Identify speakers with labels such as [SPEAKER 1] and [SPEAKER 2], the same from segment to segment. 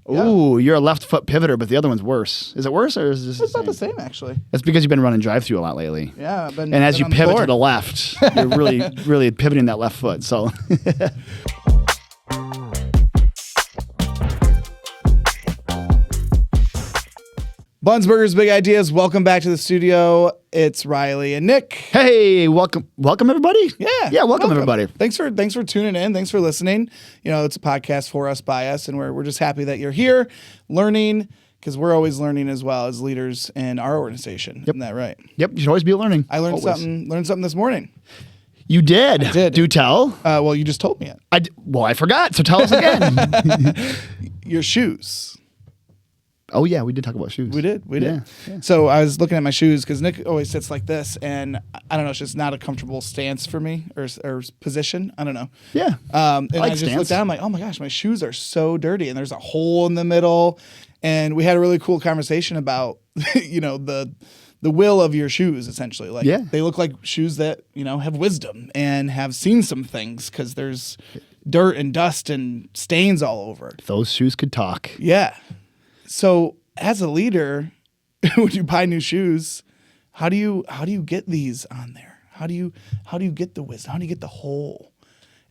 [SPEAKER 1] Ooh, you're a left foot pivoter, but the other one's worse. Is it worse or is this
[SPEAKER 2] It's about the same, actually.
[SPEAKER 1] That's because you've been running drive-through a lot lately.
[SPEAKER 2] Yeah.
[SPEAKER 1] And as you pivot to the left, you're really pivoting that left foot. So
[SPEAKER 2] Buns, Burgers, Big Ideas. Welcome back to the studio. It's Riley and Nick.
[SPEAKER 1] hey, welcome everybody.
[SPEAKER 2] Yeah,
[SPEAKER 1] welcome everybody.
[SPEAKER 2] Thanks for tuning in. Thanks for listening. You know, it's a podcast for us, by us, and we're just happy that you're here, learning, because we're always learning as well as leaders in our organization. Yep. Isn't that right?
[SPEAKER 1] Yep, you should always be learning.
[SPEAKER 2] I learned something this morning.
[SPEAKER 1] You did.
[SPEAKER 2] I did.
[SPEAKER 1] Do tell.
[SPEAKER 2] Well, you just told me it.
[SPEAKER 1] I forgot. So tell us again.
[SPEAKER 2] Your shoes.
[SPEAKER 1] Oh yeah, we did talk about shoes.
[SPEAKER 2] We did.
[SPEAKER 1] Yeah.
[SPEAKER 2] So I was looking at my shoes because Nick always sits like this, and I don't know, it's just not a comfortable stance for me or position. I don't know.
[SPEAKER 1] Yeah.
[SPEAKER 2] And I
[SPEAKER 1] like
[SPEAKER 2] just looked down, I'm like, oh my gosh, my shoes are so dirty, and there's a hole in the middle. And we had a really cool conversation about, you know, the will of your shoes, essentially. Like, they look like shoes that, you know, have wisdom and have seen some things because there's dirt and dust and stains all over.
[SPEAKER 1] Those shoes could talk.
[SPEAKER 2] Yeah. So as a leader, when you buy new shoes, how do you get these on there? How do you get the wisdom? How do you get the whole?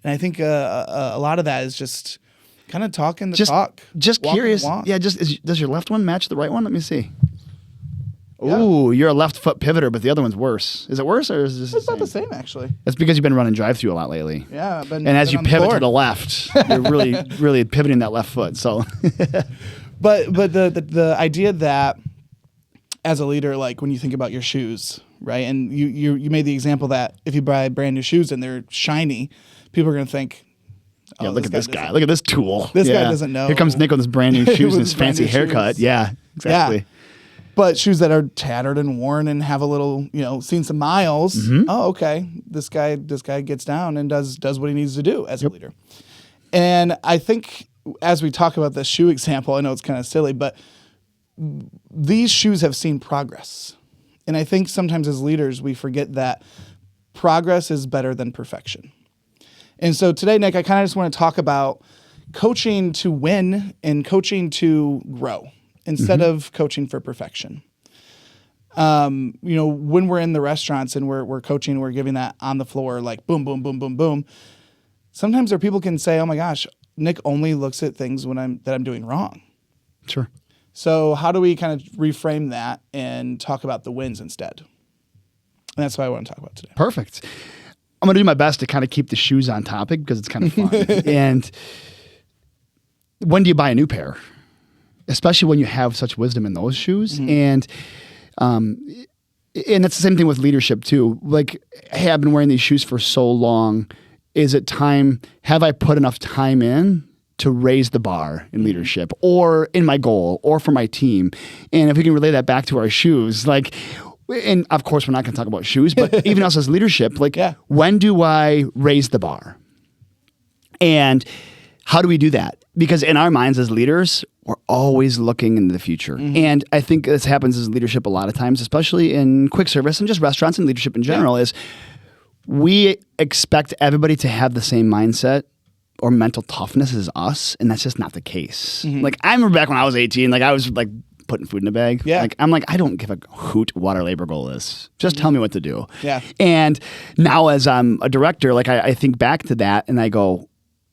[SPEAKER 2] And I think a lot of that is just kind of talking the talk.
[SPEAKER 1] Just curious. Yeah. Does your left one match the right one? Let me see. Ooh, you're a left foot pivoter, but the other one's worse. Is it worse or is this?
[SPEAKER 2] It's about the same, actually.
[SPEAKER 1] That's because you've been running drive-through a lot lately.
[SPEAKER 2] Yeah.
[SPEAKER 1] And as you pivot to the left, you're really pivoting that left foot. So.
[SPEAKER 2] But the idea that as a leader, like when you think about your shoes, right? And you made the example that if you buy brand new shoes and they're shiny, people are going to think,
[SPEAKER 1] oh, look at this guy. Look at this tool.
[SPEAKER 2] This guy doesn't know.
[SPEAKER 1] Here comes Nick with his brand new shoes and his fancy haircut. Yeah, exactly.
[SPEAKER 2] Yeah. But shoes that are tattered and worn and have a little, you know, seen some miles. Mm-hmm. Oh, okay. This guy gets down and does what he needs to do as a leader. And I think as we talk about this shoe example, I know it's kind of silly, but these shoes have seen progress. And I think sometimes as leaders, we forget that progress is better than perfection. And so today, Nick, I kind of just want to talk about coaching to win and coaching to grow instead of coaching for perfection. You know, when we're in the restaurants and we're coaching, we're giving that on the floor, like boom, boom, boom, boom, boom. Sometimes there are people can say, oh my gosh, Nick only looks at things that I'm doing wrong.
[SPEAKER 1] Sure.
[SPEAKER 2] So how do we kind of reframe that and talk about the wins instead? And that's what I want to talk about today.
[SPEAKER 1] Perfect. I'm going to do my best to kind of keep the shoes on topic because it's kind of fun. And when do you buy a new pair? Especially when you have such wisdom in those shoes. Mm-hmm. And it's the same thing with leadership too. Like, hey, I've been wearing these shoes for so long. Is it time? Have I put enough time in to raise the bar in leadership or in my goal or for my team? And if we can relay that back to our shoes, like, and of course, we're not going to talk about shoes, but even us as leadership, like, when do I raise the bar? And how do we do that? Because in our minds as leaders, we're always looking into the future. Mm-hmm. And I think this happens as leadership a lot of times, especially in quick service and just restaurants and leadership in general, is we expect everybody to have the same mindset or mental toughness as us, and that's just not the case. Mm-hmm. Like, I remember back when I was 18, like, I was like putting food in a bag. Yeah. Like, I'm like, I don't give a hoot what our labor goal is. Just tell me what to do. Yeah. And now as I'm a director, like, I think back to that and I go,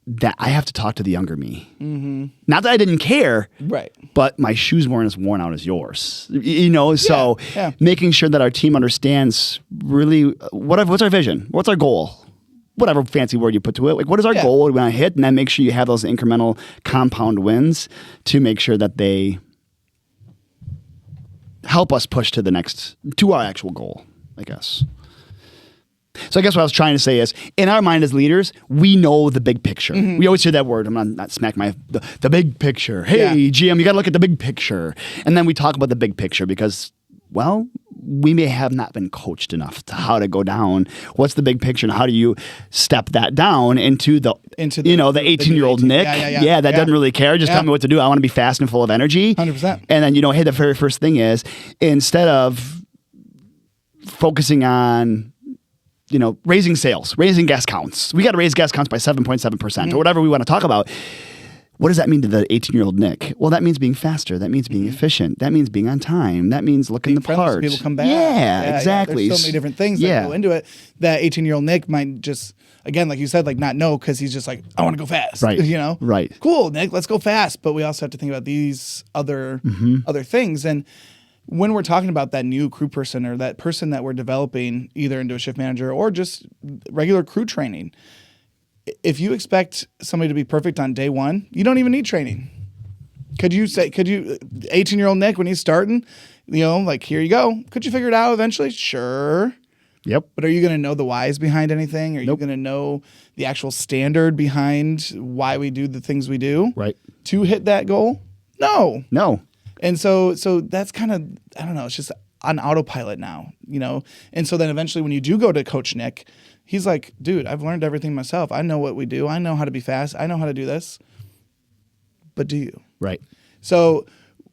[SPEAKER 1] that I have to talk to the younger me. Mm-hmm. Not that I didn't care, right? But my shoes weren't as worn out as yours. You know, so making sure that our team understands really what's our vision, what's our goal, whatever fancy word you put to it. Like, what is our goal we want to hit, and then make sure you have those incremental compound wins to make sure that they help us push to our actual goal, I guess. So I guess what I was trying to say is, in our mind as leaders, we know the big picture. Mm-hmm. We always hear that word. I'm not smack the big picture. Hey, GM, you got to look at the big picture. And then we talk about the big picture because, well, we may have not been coached enough to how to go down. What's the big picture, and how do you step that down into the 18-year-old Nick? That doesn't really care. Just tell me what to do. I want to be fast and full of energy. 100%. And then, hey, the very first thing is, instead of focusing on raising sales, raising guest counts, we got to raise guest counts by 7.7% or whatever we want to talk about. What does that mean to the 18-year-old Nick? Well, that means being faster. That means being efficient. That means being on time. That means looking the
[SPEAKER 2] friendly so
[SPEAKER 1] part.
[SPEAKER 2] people come back.
[SPEAKER 1] Yeah, exactly.
[SPEAKER 2] There's so many different things that go into it that 18-year-old Nick might just, again, like you said, like not know because he's just like, I want to go fast.
[SPEAKER 1] Right.
[SPEAKER 2] You know?
[SPEAKER 1] Right.
[SPEAKER 2] Cool, Nick, let's go fast. But we also have to think about these other things. And when we're talking about that new crew person or that person that we're developing either into a shift manager or just regular crew training, if you expect somebody to be perfect on day one, you don't even need training. Could you 18-year-old Nick, when he's starting, like, here you go. Could you figure it out eventually? Sure.
[SPEAKER 1] Yep.
[SPEAKER 2] But are you going to know the whys behind anything? Are
[SPEAKER 1] Nope.
[SPEAKER 2] you going to know the actual standard behind why we do the things we do to hit that goal? No. And so that's kind of, I don't know, it's just on autopilot now, And so then eventually when you do go to Coach Nick, he's like, dude, I've learned everything myself. I know what we do. I know how to be fast. I know how to do this. But do you?
[SPEAKER 1] Right.
[SPEAKER 2] So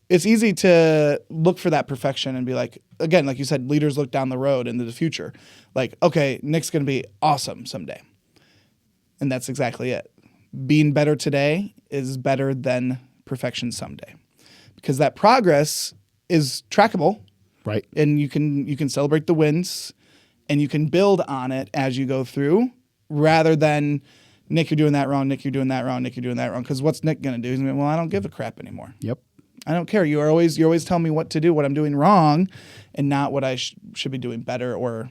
[SPEAKER 2] it's easy to look for that perfection and be like, again, like you said, leaders look down the road into the future. Like, okay, Nick's going to be awesome someday. And that's exactly it. Being better today is better than perfection someday. Because that progress is trackable.
[SPEAKER 1] Right.
[SPEAKER 2] And you can celebrate the wins and you can build on it as you go through rather than, Nick, you're doing that wrong. Nick, you're doing that wrong. Nick, you're doing that wrong. Because what's Nick going to do? He's going to be, well, I don't give a crap anymore.
[SPEAKER 1] Yep.
[SPEAKER 2] I don't care. You're always telling me what to do, what I'm doing wrong, and not what I should be doing better or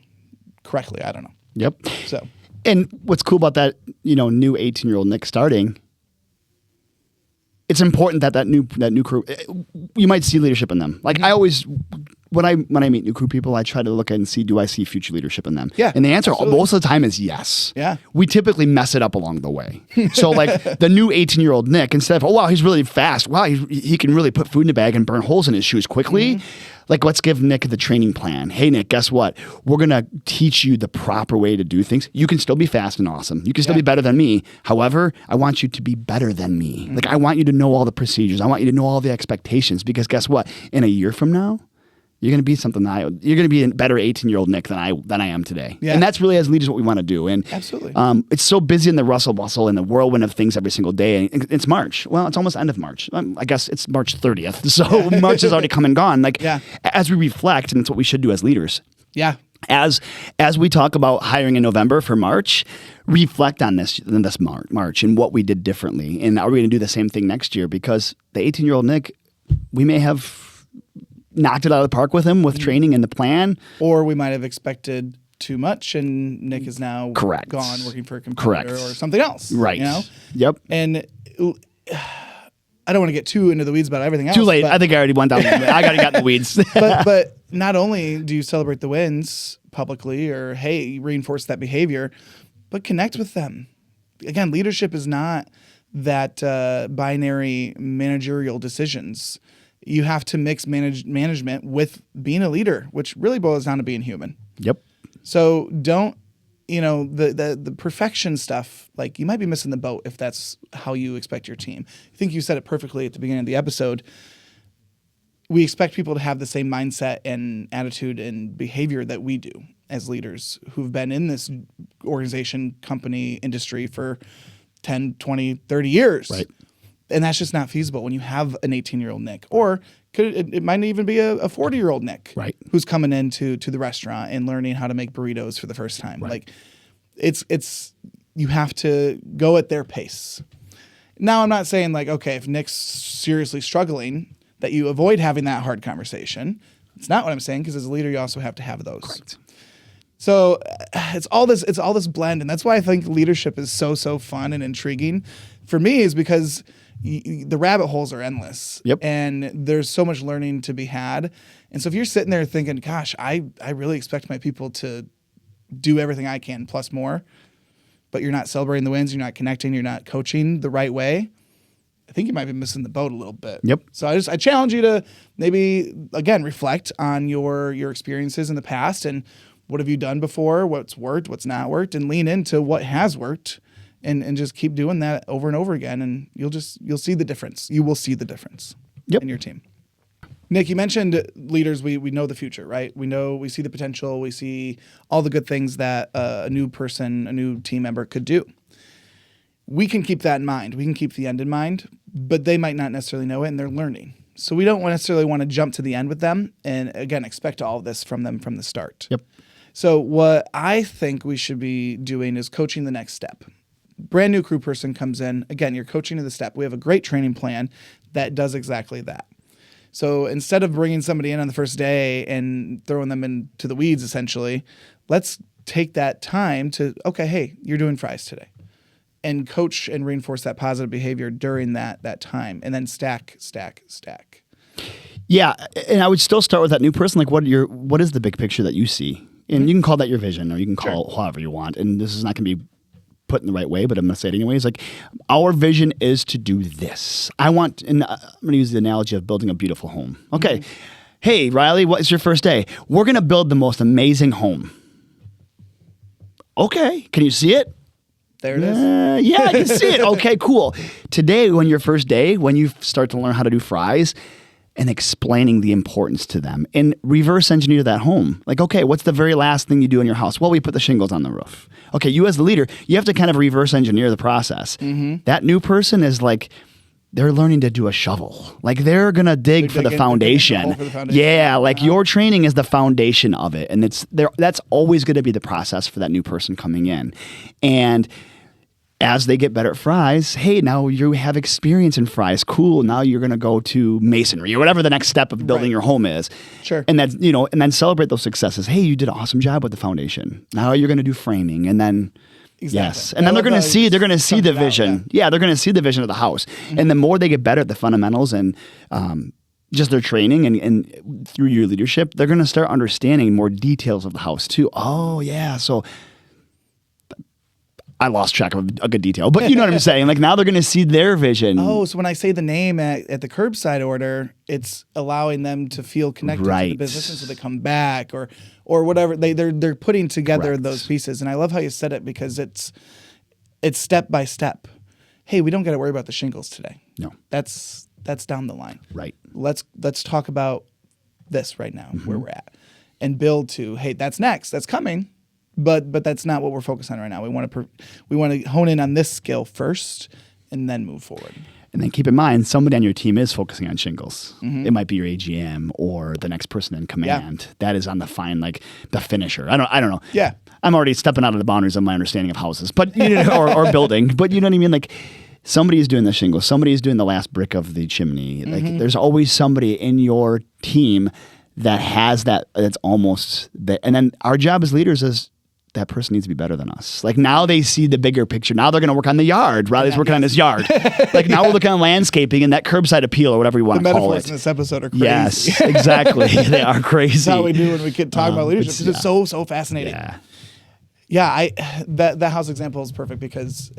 [SPEAKER 2] correctly. I don't know.
[SPEAKER 1] Yep.
[SPEAKER 2] So,
[SPEAKER 1] and what's cool about that, new 18-year-old Nick starting, it's important that new crew, you might see leadership in them. Like I always, when I meet new crew people, I try to look at and see, do I see future leadership in them?
[SPEAKER 2] Yeah,
[SPEAKER 1] and the answer
[SPEAKER 2] absolutely.
[SPEAKER 1] most of the time is yes.
[SPEAKER 2] Yeah.
[SPEAKER 1] We typically mess it up along the way. So like the new 18-year-old Nick, instead of, oh, wow, he's really fast. Wow, he can really put food in the bag and burn holes in his shoes quickly. Like, let's give Nick the training plan. Hey, Nick, guess what? We're going to teach you the proper way to do things. You can still be fast and awesome. You can still be better than me. However, I want you to be better than me. Like, I want you to know all the procedures. I want you to know all the expectations because guess what? In a year from now, you're going to be something you're going to be a better 18-year-old Nick than I am today. Yeah. And that's really, as leaders, what we want to do. And
[SPEAKER 2] absolutely.
[SPEAKER 1] It's so busy in the rustle bustle and the whirlwind of things every single day. And it's March. Well, it's almost end of March. I guess it's March 30th. So March has already come and gone. Like as we reflect, and it's what we should do as leaders.
[SPEAKER 2] Yeah.
[SPEAKER 1] As we talk about hiring in November for March, reflect on this March and what we did differently. And are we going to do the same thing next year? Because the 18-year-old Nick, we may have knocked it out of the park with him with training and the plan.
[SPEAKER 2] Or we might have expected too much and Nick is now gone working for a competitor or something else.
[SPEAKER 1] Right. Yep.
[SPEAKER 2] And I don't want to get too into the weeds about everything else.
[SPEAKER 1] Too late. I think I already went down. I already got in the weeds.
[SPEAKER 2] but not only do you celebrate the wins publicly or, hey, reinforce that behavior, but connect with them. Again, leadership is not that binary managerial decisions. You have to mix management with being a leader, which really boils down to being human.
[SPEAKER 1] Yep.
[SPEAKER 2] So don't, the perfection stuff, like you might be missing the boat if that's how you expect your team. I think you said it perfectly at the beginning of the episode. We expect people to have the same mindset and attitude and behavior that we do as leaders who've been in this organization, company, industry for 10, 20, 30 years.
[SPEAKER 1] Right.
[SPEAKER 2] And that's just not feasible when you have an 18-year-old Nick. Or it might even be a 40-year-old Nick who's coming into the restaurant and learning how to make burritos for the first time.
[SPEAKER 1] Right.
[SPEAKER 2] Like it's you have to go at their pace. Now, I'm not saying like, okay, if Nick's seriously struggling, that you avoid having that hard conversation. It's not what I'm saying, because as a leader, you also have to have those.
[SPEAKER 1] Correct.
[SPEAKER 2] So it's all this blend, and that's why I think leadership is so fun and intriguing for me, is because the rabbit holes are endless.
[SPEAKER 1] Yep.
[SPEAKER 2] And there's so much learning to be had. And so if you're sitting there thinking, gosh, I really expect my people to do everything I can plus more, but you're not celebrating the wins, you're not connecting, you're not coaching the right way, I think you might be missing the boat a little bit.
[SPEAKER 1] Yep.
[SPEAKER 2] So I challenge you to maybe, again, reflect on your experiences in the past and what have you done before, what's worked, what's not worked, and lean into what has worked and just keep doing that over and over again, and you'll see the difference. You will see the difference in your team. Nick, you mentioned leaders, we know the future, right? We see the potential, we see all the good things that a new person, a new team member could do. we can keep that in mind. We can keep the end in mind, but they might not necessarily know it, and they're learning. So we don't necessarily want to jump to the end with them and, again, expect all of this from them from the start.
[SPEAKER 1] Yep.
[SPEAKER 2] So what I think we should be doing is coaching the next step. Brand new crew person comes in. Again, you're coaching to the step. We have a great training plan that does exactly that. So instead of bringing somebody in on the first day and throwing them into the weeds, essentially, let's take that time to, okay, hey, you're doing fries today. And coach and reinforce that positive behavior during that time. And then stack.
[SPEAKER 1] Yeah, and I would still start with that new person. Like, what is the big picture that you see? And you can call that your vision, or you can call it however you want. And this is not going to be put in the right way, but I'm going to say it anyways. Like, our vision is to do this. And I'm going to use the analogy of building a beautiful home. Okay, hey, Riley, what's your first day? We're going to build the most amazing home. Okay, can you see it?
[SPEAKER 2] There it is.
[SPEAKER 1] Yeah, I can see it. Okay, cool. Today, when your first day, when you start to learn how to do fries and explaining the importance to them and reverse engineer that home. Like, okay, what's the very last thing you do in your house? Well, we put the shingles on the roof. Okay, you as the leader, you have to kind of reverse engineer the process. That new person is like, they're learning to do a shovel. Like, they're going to dig for the foundation. Yeah, like your training is the foundation of it. And that's always going to be the process for that new person coming in. And as they get better at fries, hey, now you have experience in fries. Cool. Now you're going to go to masonry or whatever the next step of building your home is.
[SPEAKER 2] Sure.
[SPEAKER 1] And that's, and then celebrate those successes. Hey, you did an awesome job with the foundation. Now you're going to do framing, and then yes. And then they're going to see the vision. Yeah, they're going to see the vision of the house. And the more they get better at the fundamentals and just their training and through your leadership, they're going to start understanding more details of the house too. Oh, yeah. So I lost track of a good detail, but you know what I'm saying? Like, now they're going to see their vision.
[SPEAKER 2] Oh, so when I say the name at the curbside order, it's allowing them to feel connected to the business, and so they come back or whatever. They're putting together those pieces. And I love how you said it, because it's step by step. Hey, we don't got to worry about the shingles today.
[SPEAKER 1] No.
[SPEAKER 2] That's down the line.
[SPEAKER 1] Right.
[SPEAKER 2] Let's talk about this right now, where we're at, and build to, hey, that's next. That's coming. But that's not what we're focused on right now. We want to hone in on this skill first, and then move forward.
[SPEAKER 1] And then keep in mind, somebody on your team is focusing on shingles. It might be your AGM or the next person in command that is on the finisher. I don't know.
[SPEAKER 2] Yeah,
[SPEAKER 1] I'm already stepping out of the boundaries of my understanding of houses, but or building. But you know what I mean? Like, somebody is doing the shingles. Somebody is doing the last brick of the chimney. Like, there's always somebody in your team that has that. That's almost that. And then our job as leaders is, that person needs to be better than us. Like, now they see the bigger picture. Now they're going to work on the yard. Riley's working on his yard. Like, now we're looking on landscaping and that curbside appeal, or whatever you want to call it.
[SPEAKER 2] The metaphors in this episode are crazy.
[SPEAKER 1] Yes, exactly. They are crazy.
[SPEAKER 2] That's how we do when we talk about leadership. It's just so fascinating. Yeah. That house example is perfect, because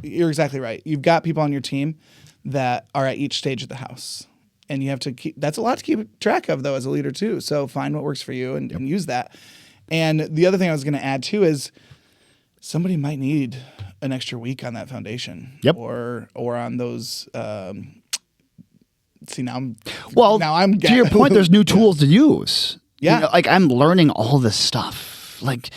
[SPEAKER 2] you're exactly right. You've got people on your team that are at each stage of the house. And you have to that's a lot to keep track of, though, as a leader too. So find what works for you and use that. And the other thing I was going to add too is, somebody might need an extra week on that foundation, or on those. See, now I'm
[SPEAKER 1] to your point. There's new tools to use.
[SPEAKER 2] Yeah,
[SPEAKER 1] like, I'm learning all this stuff. Like,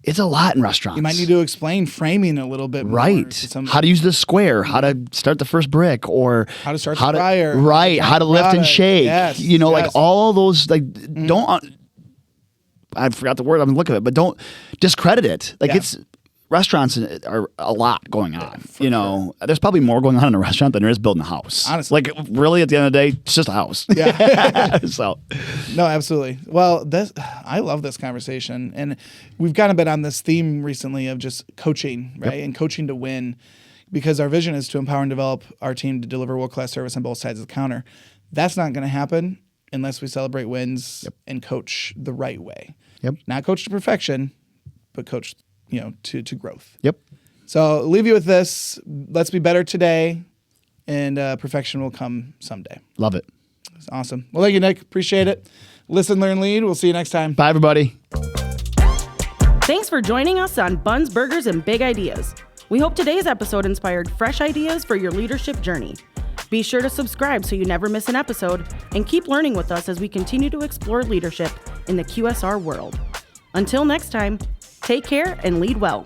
[SPEAKER 1] it's a lot in restaurants.
[SPEAKER 2] You might need to explain framing a little bit more.
[SPEAKER 1] Right. How to use the square, how to start the first brick, or
[SPEAKER 2] how to start the fryer.
[SPEAKER 1] Right. How to lift and shake.
[SPEAKER 2] Yes,
[SPEAKER 1] like all those, like, don't. I forgot the word. I'm looking at it, but don't discredit it. Like, it's restaurants are a lot going on. Sure. There's probably more going on in a restaurant than there is building a house.
[SPEAKER 2] Honestly,
[SPEAKER 1] like, really, at the end of the day, it's just a house.
[SPEAKER 2] Yeah.
[SPEAKER 1] So,
[SPEAKER 2] no, absolutely. Well, I love this conversation, and we've kind of been on this theme recently of just coaching, right, and coaching to win, because our vision is to empower and develop our team to deliver world-class service on both sides of the counter. That's not going to happen unless we celebrate wins and coach the right way.
[SPEAKER 1] Yep.
[SPEAKER 2] Not coach to perfection, but coach, to growth.
[SPEAKER 1] Yep.
[SPEAKER 2] So I'll leave you with this. Let's be better today, and perfection will come someday.
[SPEAKER 1] Love it.
[SPEAKER 2] It's awesome. Well, thank you, Nick. Appreciate it. Listen, learn, lead. We'll see you next time.
[SPEAKER 1] Bye, everybody.
[SPEAKER 3] Thanks for joining us on Buns, Burgers, and Big Ideas. We hope today's episode inspired fresh ideas for your leadership journey. Be sure to subscribe so you never miss an episode, and keep learning with us as we continue to explore leadership in the QSR world. Until next time, take care and lead well.